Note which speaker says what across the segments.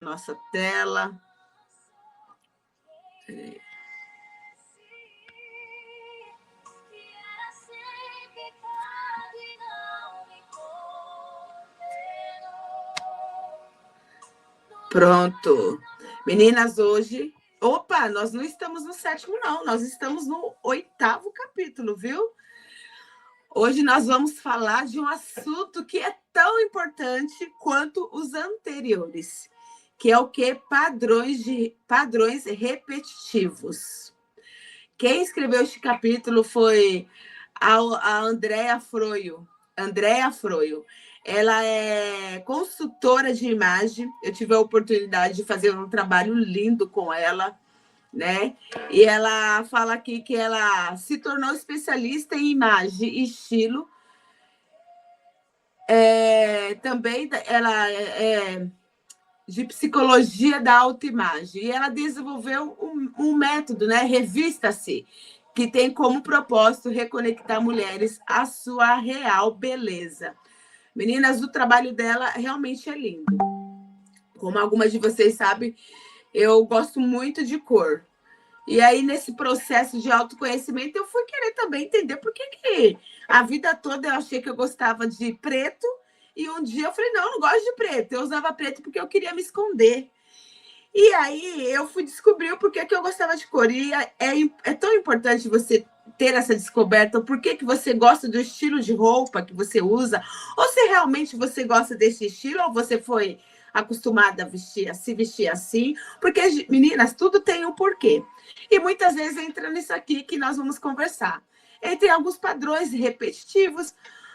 Speaker 1: nossa tela. Peraí. Pronto. Meninas, hoje... Opa, nós não estamos no 7º, não. Nós estamos no 8º capítulo, viu? Hoje nós vamos falar de um assunto que é tão importante quanto os anteriores, que é o quê? Padrões repetitivos. Quem escreveu este capítulo foi a Andréa Froio. Andréa Froio. Ela é consultora de imagem. Eu tive a oportunidade de fazer um trabalho lindo com ela, né? E ela fala aqui que ela se tornou especialista em imagem e estilo. Também ela é de psicologia da autoimagem. E ela desenvolveu um método, né? Revista-se, que tem como propósito reconectar mulheres à sua real beleza. Meninas, o trabalho dela realmente é lindo. Como algumas de vocês sabem, eu gosto muito de cor. E aí, nesse processo de autoconhecimento, eu fui querer também entender por que a vida toda eu achei que eu gostava de preto. E um dia eu falei, não, eu não gosto de preto. Eu usava preto porque eu queria me esconder. E aí eu fui descobrir o porquê que eu gostava de cor. E é tão importante você ter essa descoberta, o porquê que você gosta do estilo de roupa que você usa, ou se realmente você gosta desse estilo, ou você foi acostumada a se vestir assim. Porque, meninas, tudo tem um porquê. E muitas vezes entra nisso aqui que nós vamos conversar. Entre alguns padrões repetitivos,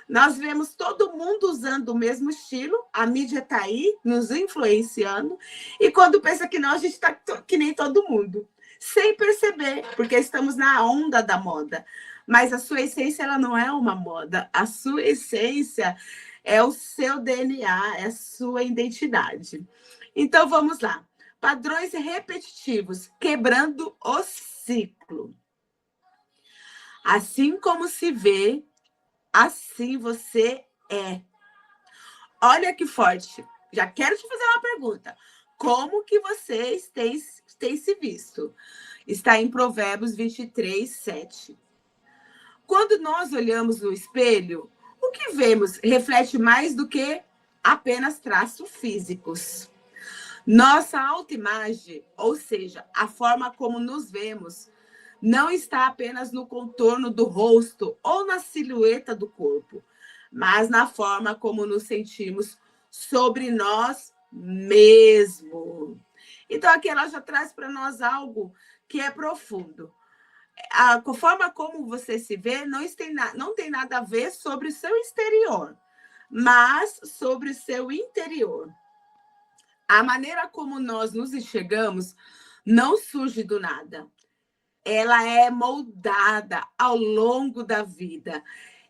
Speaker 1: nós vemos todo mundo usando o mesmo estilo, a mídia está aí nos influenciando, e quando pensa que não, a gente está que nem todo mundo, sem perceber, porque estamos na onda da moda. Mas a sua essência, ela não é uma moda, a sua essência é o seu DNA, é a sua identidade. Então, vamos lá. Padrões repetitivos, quebrando o ciclo. Assim como se vê, assim você é. Olha que forte. Já quero te fazer uma pergunta. Como que vocês têm se visto? Está em Provérbios 23, 7. Quando nós olhamos no espelho, o que vemos reflete mais do que apenas traços físicos. Nossa autoimagem, ou seja, a forma como nos vemos, não está apenas no contorno do rosto ou na silhueta do corpo, mas na forma como nos sentimos sobre nós mesmos. Então, aqui ela já traz para nós algo que é profundo. A forma como você se vê não tem nada a ver sobre o seu exterior, mas sobre o seu interior. A maneira como nós nos enxergamos não surge do nada. Ela é moldada ao longo da vida,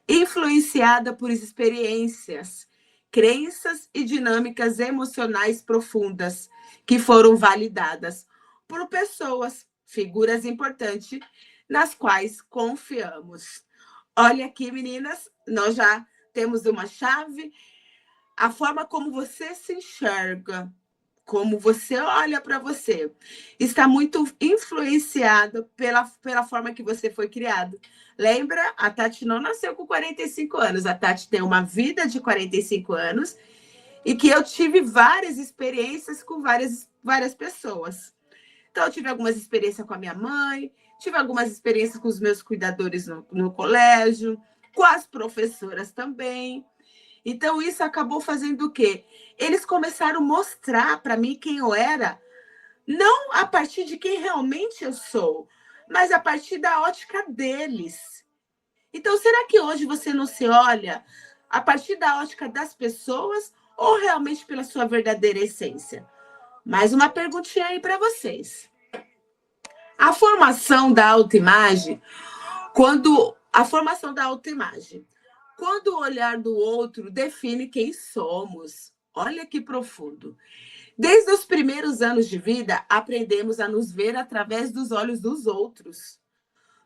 Speaker 1: influenciada por experiências, crenças e dinâmicas emocionais profundas que foram validadas por pessoas, figuras importantes nas quais confiamos. Olha aqui, meninas, nós já temos uma chave. A forma como você se enxerga, como você olha para você, está muito influenciado pela forma que você foi criado. Lembra? A Tati não nasceu com 45 anos. A Tati tem uma vida de 45 anos e que eu tive várias experiências com várias pessoas. Então, eu tive algumas experiências com a minha mãe, tive algumas experiências com os meus cuidadores no colégio, com as professoras também. Então, isso acabou fazendo o quê? Eles começaram a mostrar para mim quem eu era, não a partir de quem realmente eu sou, mas a partir da ótica deles. Então, será que hoje você não se olha a partir da ótica das pessoas ou realmente pela sua verdadeira essência? Mais uma perguntinha aí para vocês. A formação da autoimagem, quando o olhar do outro define quem somos. Olha que profundo. Desde os primeiros anos de vida, aprendemos a nos ver através dos olhos dos outros.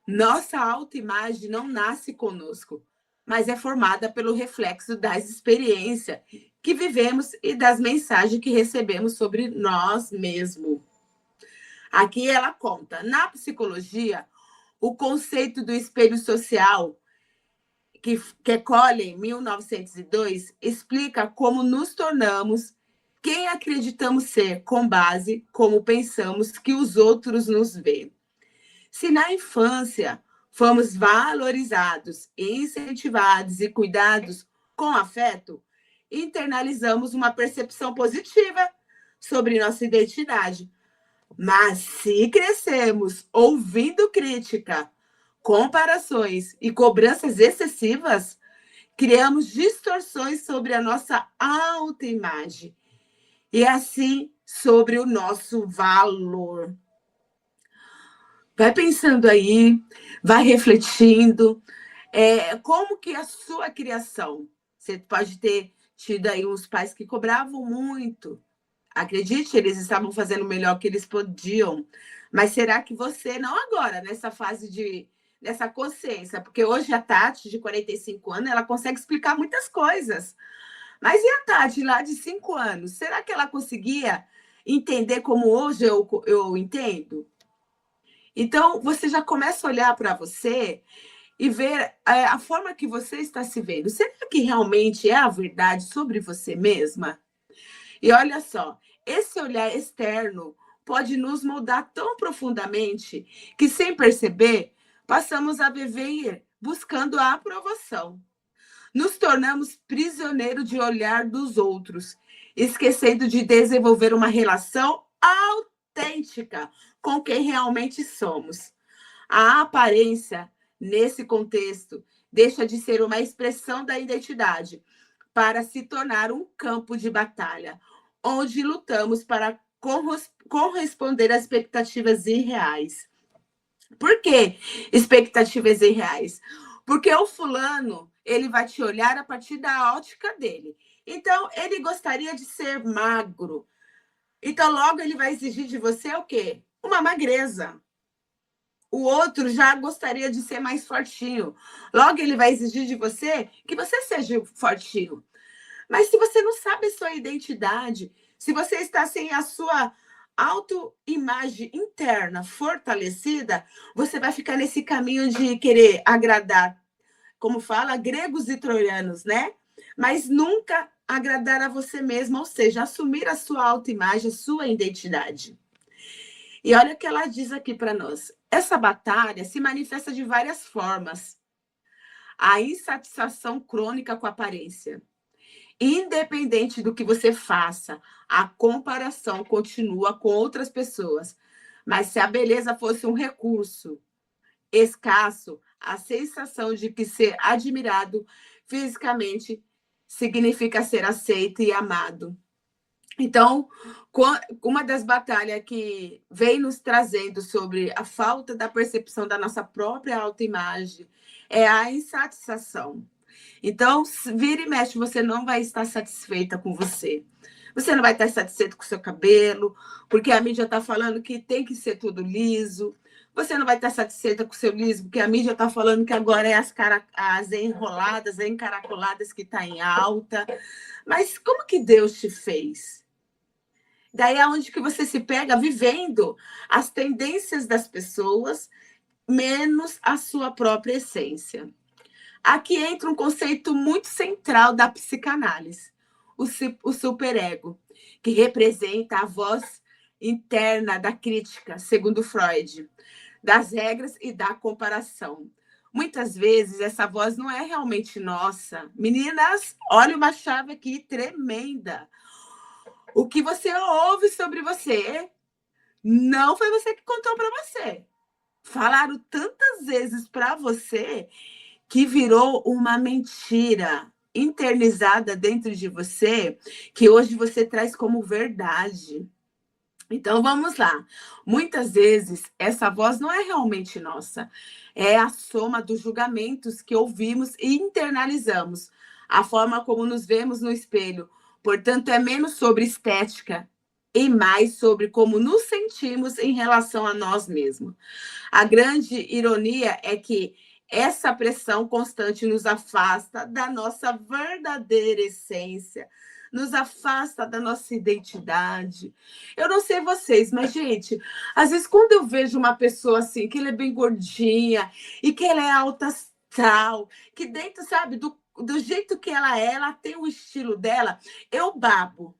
Speaker 1: Nossa autoimagem não nasce conosco, mas é formada pelo reflexo das experiências que vivemos e das mensagens que recebemos sobre nós mesmos. Aqui ela conta, na psicologia, o conceito do espelho social, que Collin, em 1902, explica como nos tornamos quem acreditamos ser, com base como pensamos que os outros nos veem. Se na infância fomos valorizados, incentivados e cuidados com afeto, internalizamos uma percepção positiva sobre nossa identidade. Mas se crescemos ouvindo crítica, comparações e cobranças excessivas, criamos distorções sobre a nossa autoimagem e assim sobre o nosso valor. Vai pensando aí, vai refletindo, como que a sua criação, você pode ter tido aí uns pais que cobravam muito, acredite, eles estavam fazendo o melhor que eles podiam, mas será que você, não agora, nessa fase nessa consciência, porque hoje a Tati, de 45 anos, ela consegue explicar muitas coisas, mas e a Tati, lá de 5 anos, será que ela conseguia entender como hoje eu entendo? Então, você já começa a olhar para você e ver a forma que você está se vendo. Será que realmente é a verdade sobre você mesma? E olha só, esse olhar externo pode nos moldar tão profundamente que, sem perceber, passamos a viver buscando a aprovação. Nos tornamos prisioneiros de olhar dos outros, esquecendo de desenvolver uma relação autêntica com quem realmente somos. A aparência, nesse contexto, deixa de ser uma expressão da identidade para se tornar um campo de batalha, onde lutamos para corresponder às expectativas irreais. Por que expectativas irreais? Porque o fulano, ele vai te olhar a partir da ótica dele. Então, ele gostaria de ser magro. Então, logo ele vai exigir de você o quê? Uma magreza. O outro já gostaria de ser mais fortinho. Logo ele vai exigir de você que você seja fortinho. Mas se você não sabe a sua identidade, se você está sem a sua autoimagem interna fortalecida, você vai ficar nesse caminho de querer agradar, como fala, gregos e troianos, né? Mas nunca agradar a você mesmo, ou seja, assumir a sua autoimagem, a sua identidade. E olha o que ela diz aqui para nós. Essa batalha se manifesta de várias formas. A insatisfação crônica com a aparência. Independente do que você faça, a comparação continua com outras pessoas. Mas se a beleza fosse um recurso escasso, a sensação de que ser admirado fisicamente significa ser aceito e amado. Então, uma das batalhas que vem nos trazendo sobre a falta da percepção da nossa própria autoimagem é a insatisfação. Então, vira e mexe, você não vai estar satisfeita com você. Você não vai estar satisfeito com o seu cabelo, porque a mídia está falando que tem que ser tudo liso. Você não vai estar satisfeita com o seu liso, porque a mídia está falando que agora é as enroladas, as encaracoladas que está em alta. Mas como que Deus te fez? Daí é onde que você se pega vivendo as tendências das pessoas, menos a sua própria essência. Aqui entra um conceito muito central da psicanálise, o superego, que representa a voz interna da crítica, segundo Freud, das regras e da comparação. Muitas vezes essa voz não é realmente nossa. Meninas, olha uma chave aqui tremenda. O que você ouve sobre você não foi você que contou para você. Falaram tantas vezes para você que virou uma mentira internizada dentro de você, que hoje você traz como verdade. Então vamos lá. Muitas vezes essa voz não é realmente nossa, é a soma dos julgamentos que ouvimos e internalizamos, a forma como nos vemos no espelho. Portanto, é menos sobre estética e mais sobre como nos sentimos em relação a nós mesmos. A grande ironia é que essa pressão constante nos afasta da nossa verdadeira essência, nos afasta da nossa identidade. Eu não sei vocês, mas, gente, às vezes quando eu vejo uma pessoa assim, que ela é bem gordinha e que ela é alta astral, que dentro, sabe, do jeito que ela tem o estilo dela, eu babo.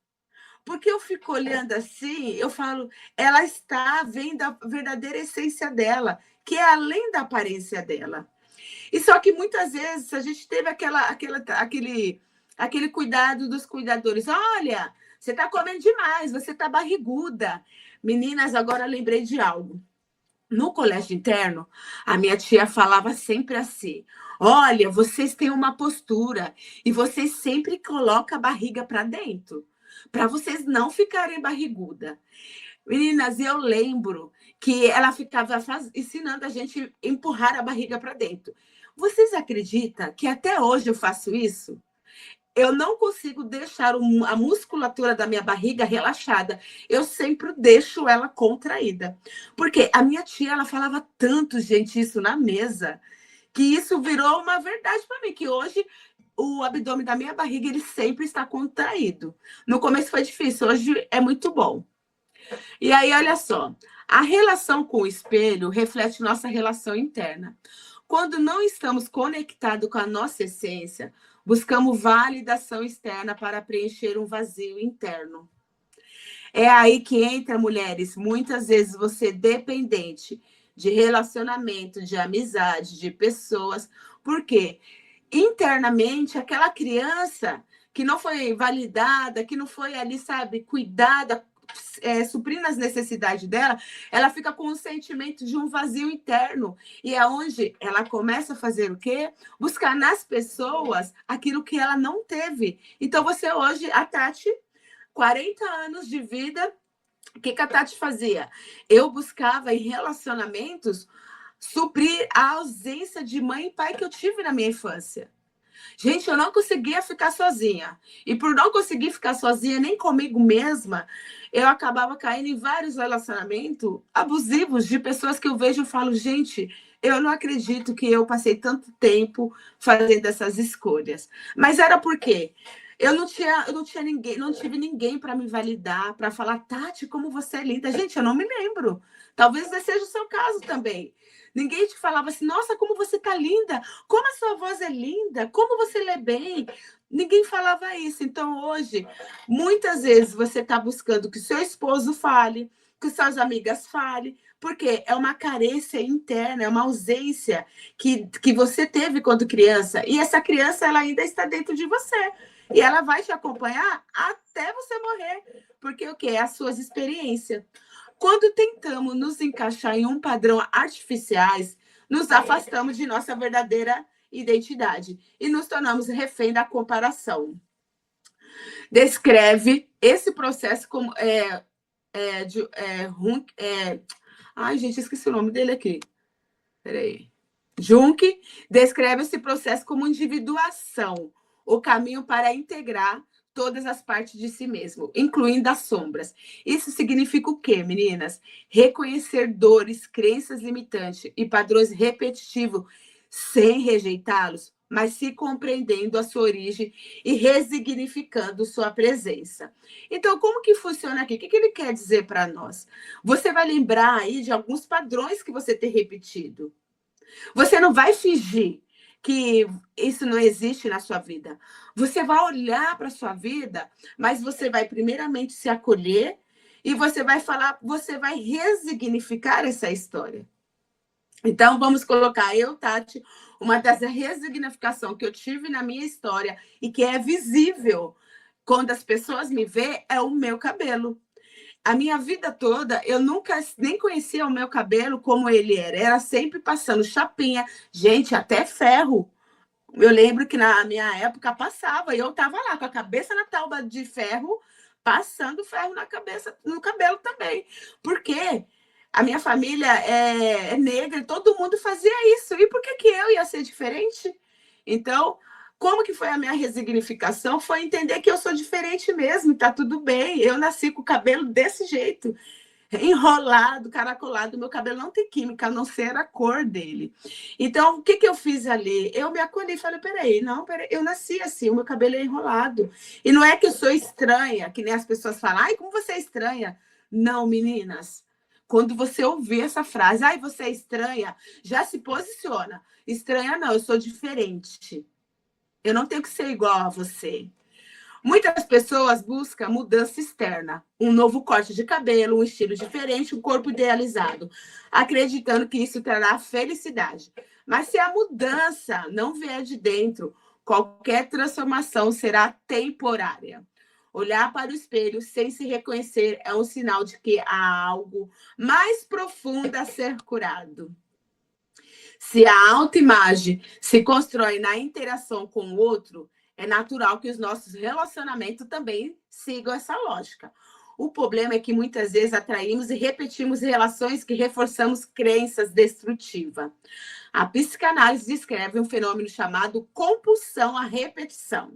Speaker 1: Porque eu fico olhando assim, eu falo, ela está vendo a verdadeira essência dela, que é além da aparência dela. E só que muitas vezes a gente teve aquele cuidado dos cuidadores. Olha, você está comendo demais, você está barriguda. Meninas, agora lembrei de algo. No colégio interno, a minha tia falava sempre assim: olha, vocês têm uma postura e vocês sempre colocam a barriga para dentro, para vocês não ficarem barriguda. Meninas, eu lembro que ela ficava ensinando a gente a empurrar a barriga para dentro. Vocês acreditam que até hoje eu faço isso? Eu não consigo deixar a musculatura da minha barriga relaxada. Eu sempre deixo ela contraída. Porque a minha tia, ela falava tanto, gente, isso na mesa, que isso virou uma verdade para mim, que hoje o abdômen da minha barriga, ele sempre está contraído. No começo foi difícil, hoje é muito bom. E aí, olha só, a relação com o espelho reflete nossa relação interna. Quando não estamos conectados com a nossa essência, buscamos validação externa para preencher um vazio interno. É aí que entra, mulheres, muitas vezes você dependente de relacionamento, de amizade, de pessoas, porque internamente aquela criança que não foi validada, que não foi ali, sabe, cuidada, suprindo as necessidades dela, ela fica com um sentimento de um vazio interno. E é onde ela começa a fazer o quê? Buscar nas pessoas aquilo que ela não teve. Então, você hoje, a Tati, 40 anos de vida, o que a Tati fazia? Eu buscava em relacionamentos suprir a ausência de mãe e pai que eu tive na minha infância. Gente, eu não conseguia ficar sozinha. E por não conseguir ficar sozinha, nem comigo mesma, eu acabava caindo em vários relacionamentos abusivos de pessoas que eu vejo e falo, gente, eu não acredito que eu passei tanto tempo fazendo essas escolhas. Mas era por quê? Eu não tinha ninguém, não tive ninguém para me validar, para falar, Tati, como você é linda. Gente, eu não me lembro. Talvez esse seja o seu caso também. Ninguém te falava assim, nossa, como você tá linda, como a sua voz é linda, como você lê bem. Ninguém falava isso. Então, hoje, muitas vezes você está buscando que seu esposo fale, que suas amigas falem, porque é uma carência interna, é uma ausência que você teve quando criança. E essa criança, ela ainda está dentro de você. E ela vai te acompanhar até você morrer. Porque o quê? É as suas experiências. Quando tentamos nos encaixar em um padrão artificiais, nos afastamos de nossa verdadeira identidade e nos tornamos refém da comparação. Descreve esse processo como ai, gente, esqueci o nome dele aqui. Peraí. Jung descreve esse processo como individuação, o caminho para integrar todas as partes de si mesmo, incluindo as sombras. Isso significa o quê, meninas? Reconhecer dores, crenças limitantes e padrões repetitivos sem rejeitá-los, mas se compreendendo a sua origem e resignificando sua presença. Então, como que funciona aqui? O que ele quer dizer para nós? Você vai lembrar aí de alguns padrões que você tem repetido. Você não vai fingir que isso não existe na sua vida. Você vai olhar para a sua vida, mas você vai primeiramente se acolher e você vai falar, você vai resignificar essa história. Então, vamos colocar eu, Tati, uma das resignificações que eu tive na minha história e que é visível quando as pessoas me veem é o meu cabelo. A minha vida toda, eu nunca nem conhecia o meu cabelo como ele era. Era sempre passando chapinha. Gente, até ferro. Eu lembro que na minha época passava e eu estava lá com a cabeça na tábua de ferro, passando ferro na cabeça, no cabelo também. Porque a minha família é negra e todo mundo fazia isso. E por que que eu ia ser diferente? Então, como que foi a minha resignificação? Foi entender que eu sou diferente mesmo, tá tudo bem. Eu nasci com o cabelo desse jeito. enrolado, caracolado. Meu cabelo não tem química, a não ser a cor dele. Então, o que, que eu fiz ali? Eu me acolhi e falei, peraí, eu nasci assim, o meu cabelo é enrolado. E não é que eu sou estranha, que nem as pessoas falam, ai, como você é estranha? Não, meninas. Quando você ouvir essa frase, ai, você é estranha, já se posiciona. Estranha não, eu sou diferente. Eu não tenho que ser igual a você. Muitas pessoas buscam mudança externa, um novo corte de cabelo, um estilo diferente, um corpo idealizado, acreditando que isso trará felicidade. Mas se a mudança não vier de dentro, qualquer transformação será temporária. Olhar para o espelho sem se reconhecer é um sinal de que há algo mais profundo a ser curado. Se a autoimagem se constrói na interação com o outro, é natural que os nossos relacionamentos também sigam essa lógica. O problema é que muitas vezes atraímos e repetimos relações que reforçamos crenças destrutivas. A psicanálise descreve um fenômeno chamado compulsão à repetição.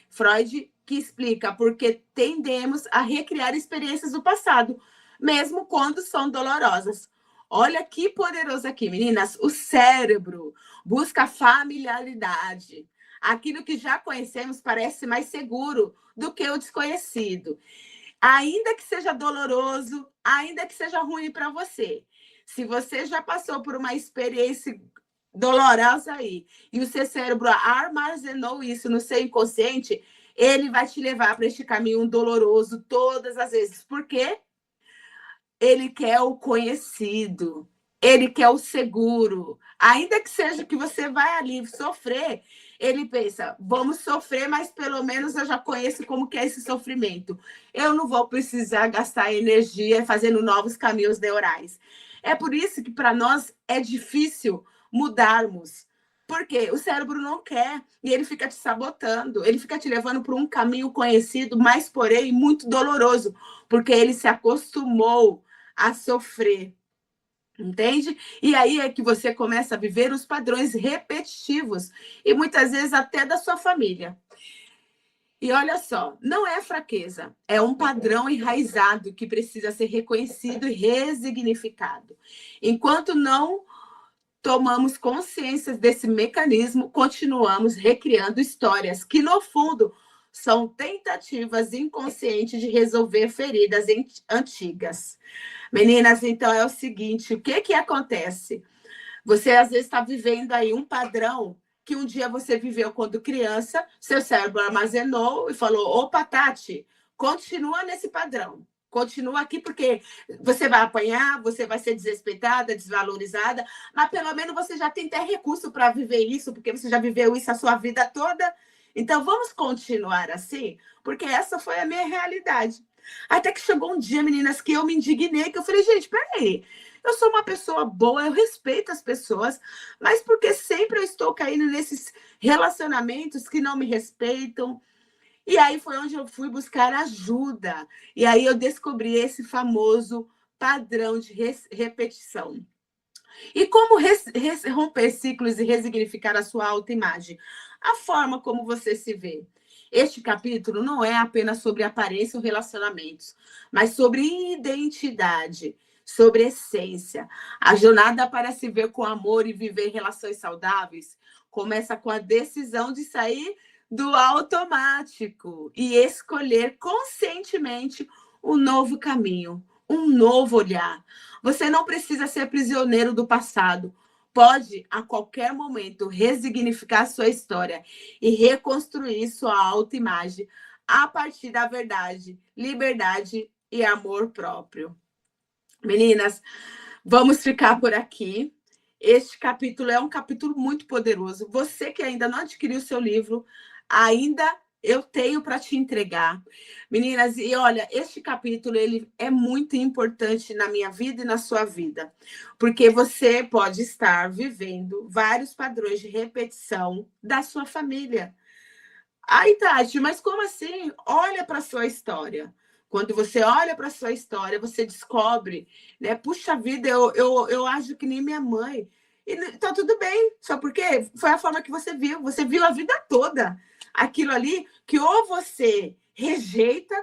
Speaker 1: Freud que explica por que tendemos a recriar experiências do passado, mesmo quando são dolorosas. Olha que poderoso aqui, meninas. O cérebro busca familiaridade. Aquilo que já conhecemos parece mais seguro do que o desconhecido. Ainda que seja doloroso, ainda que seja ruim para você. Se você já passou por uma experiência dolorosa aí e o seu cérebro armazenou isso no seu inconsciente, ele vai te levar para este caminho doloroso todas as vezes. Por quê? Ele quer o conhecido, ele quer o seguro. Ainda que seja que você vai ali sofrer, ele pensa, vamos sofrer, mas pelo menos eu já conheço como que é esse sofrimento. Eu não vou precisar gastar energia fazendo novos caminhos neurais. É por isso que para nós é difícil mudarmos. Porque o cérebro não quer e ele fica te sabotando, ele fica te levando para um caminho conhecido, mas porém muito doloroso, porque ele se acostumou a sofrer, entende? E aí é que você começa a viver os padrões repetitivos e muitas vezes até da sua família. E olha só, não é fraqueza, é um padrão enraizado que precisa ser reconhecido e resignificado. Enquanto não tomamos consciência desse mecanismo, continuamos recriando histórias que, no fundo, são tentativas inconscientes de resolver feridas antigas. Meninas, então é o seguinte, o que acontece? Você, às vezes, está vivendo aí um padrão que um dia você viveu quando criança, seu cérebro armazenou e falou, opa, Tati, continua nesse padrão. Continua aqui porque você vai apanhar, você vai ser desrespeitada, desvalorizada, mas pelo menos você já tem até recurso para viver isso, porque você já viveu isso a sua vida toda. Então, vamos continuar assim, porque essa foi a minha realidade. Até que chegou um dia, meninas, que eu me indignei, que eu falei, gente, peraí, eu sou uma pessoa boa, eu respeito as pessoas, mas porque sempre eu estou caindo nesses relacionamentos que não me respeitam? E aí foi onde eu fui buscar ajuda. E aí eu descobri esse famoso padrão de repetição. E como romper ciclos e resignificar a sua autoimagem? A forma como você se vê. Este capítulo não é apenas sobre aparência ou relacionamentos, mas sobre identidade, sobre essência. A jornada para se ver com amor e viver relações saudáveis começa com a decisão de sair do automático e escolher conscientemente um novo caminho, um novo olhar. Você não precisa ser prisioneiro do passado. Pode, a qualquer momento, resignificar sua história e reconstruir sua autoimagem a partir da verdade, liberdade e amor próprio. Meninas, vamos ficar por aqui. Este capítulo é um capítulo muito poderoso. Você que ainda não adquiriu o seu livro, ainda eu tenho para te entregar. Meninas, e olha, este capítulo ele é muito importante na minha vida e na sua vida, porque você pode estar vivendo vários padrões de repetição da sua família. Ai, Tati, mas como assim? Olha para a sua história. Quando você olha para a sua história, você descobre, né? Puxa vida, eu acho que nem minha mãe. E tá tudo bem, só porque foi a forma que você viu a vida toda. Aquilo ali que ou você rejeita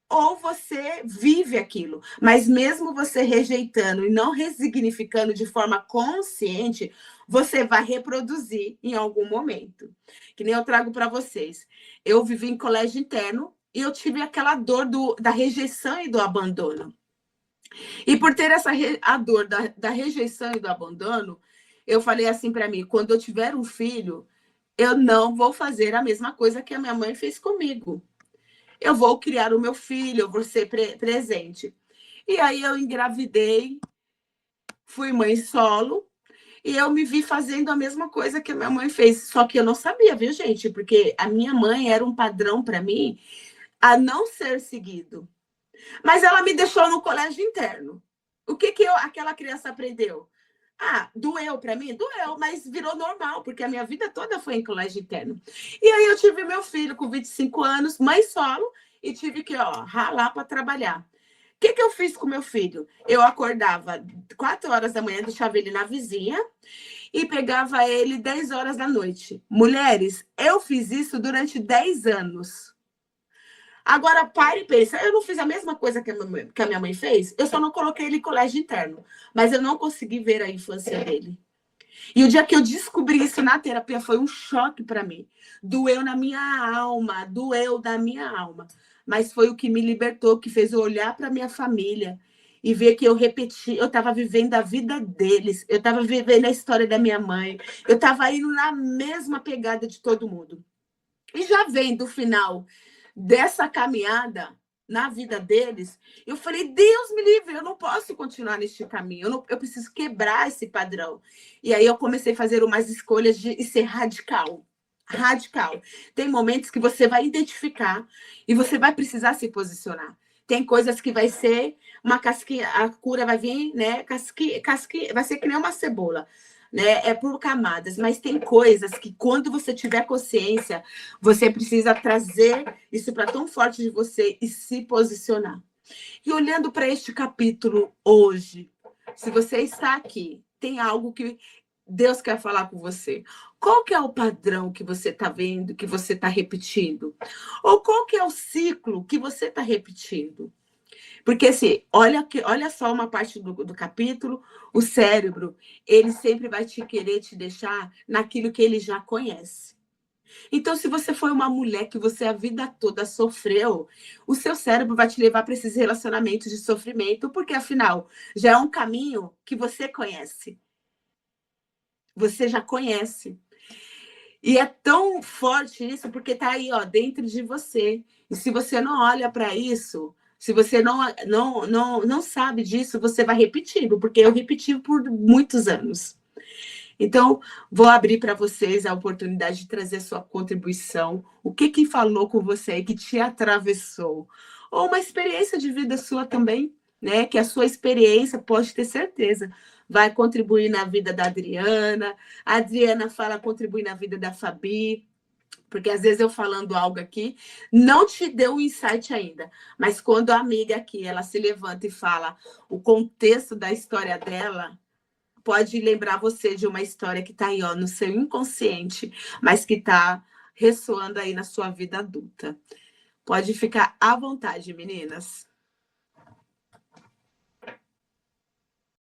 Speaker 1: ou você vive aquilo. Mas mesmo você rejeitando e não resignificando de forma consciente, você vai reproduzir em algum momento. Que nem eu trago para vocês. Eu vivi em colégio interno e eu tive aquela dor da rejeição e do abandono. E por ter a dor da rejeição e do abandono, eu falei assim para mim, quando eu tiver um filho, eu não vou fazer a mesma coisa que a minha mãe fez comigo. Eu vou criar o meu filho, eu vou ser presente. E aí eu engravidei, fui mãe solo, e eu me vi fazendo a mesma coisa que a minha mãe fez. Só que eu não sabia, viu, gente? Porque a minha mãe era um padrão para mim a não ser seguido. Mas ela me deixou no colégio interno. O que aquela criança aprendeu? Ah, doeu para mim? Doeu, mas virou normal, porque a minha vida toda foi em colégio interno. E aí eu tive meu filho com 25 anos, mãe solo, e tive que ralar para trabalhar. O que eu fiz com meu filho? Eu acordava 4 horas da manhã, deixava ele na vizinha e pegava ele 10 horas da noite. Mulheres, eu fiz isso durante 10 anos. Agora, pare e pensa, eu não fiz a mesma coisa que a minha mãe fez? Eu só não coloquei ele em colégio interno, mas eu não consegui ver a infância dele. E o dia que eu descobri isso na terapia foi um choque para mim. Doeu na minha alma, doeu na minha alma. Mas foi o que me libertou, que fez eu olhar para minha família e ver que eu repeti, eu estava vivendo a vida deles, eu estava vivendo a história da minha mãe, eu estava indo na mesma pegada de todo mundo. E já vendo o final dessa caminhada na vida deles, eu falei, Deus me livre, eu não posso continuar neste caminho, eu preciso quebrar esse padrão. E aí eu comecei a fazer umas escolhas de ser radical. Radical. Tem momentos que você vai identificar e você vai precisar se posicionar. Tem coisas que vai ser uma casquinha, a cura vai vir, né? Vai ser que nem uma cebola, né? É por camadas, mas tem coisas que quando você tiver consciência, você precisa trazer isso para tão forte de você e se posicionar. E olhando para este capítulo hoje, se você está aqui, tem algo que Deus quer falar com você. Qual que é o padrão que você está vendo, que você está repetindo? Ou qual que é o ciclo que você está repetindo? Porque, assim, olha só uma parte do capítulo, o cérebro, ele sempre vai te querer te deixar naquilo que ele já conhece. Então, se você foi uma mulher que você a vida toda sofreu, o seu cérebro vai te levar para esses relacionamentos de sofrimento, porque, afinal, já é um caminho que você conhece. Você já conhece. E é tão forte isso, porque está aí, dentro de você. E se você não olha para isso, se você não sabe disso, você vai repetindo, porque eu repeti por muitos anos. Então, vou abrir para vocês a oportunidade de trazer a sua contribuição. O que falou com você aí, que te atravessou? Ou uma experiência de vida sua também, né? Que a sua experiência, pode ter certeza, vai contribuir na vida da Adriana. A Adriana fala contribuir na vida da Fabi. Porque às vezes eu falando algo aqui, não te deu um insight ainda. Mas quando a amiga aqui, ela se levanta e fala o contexto da história dela, pode lembrar você de uma história que está aí, no seu inconsciente, mas que está ressoando aí na sua vida adulta. Pode ficar à vontade, meninas.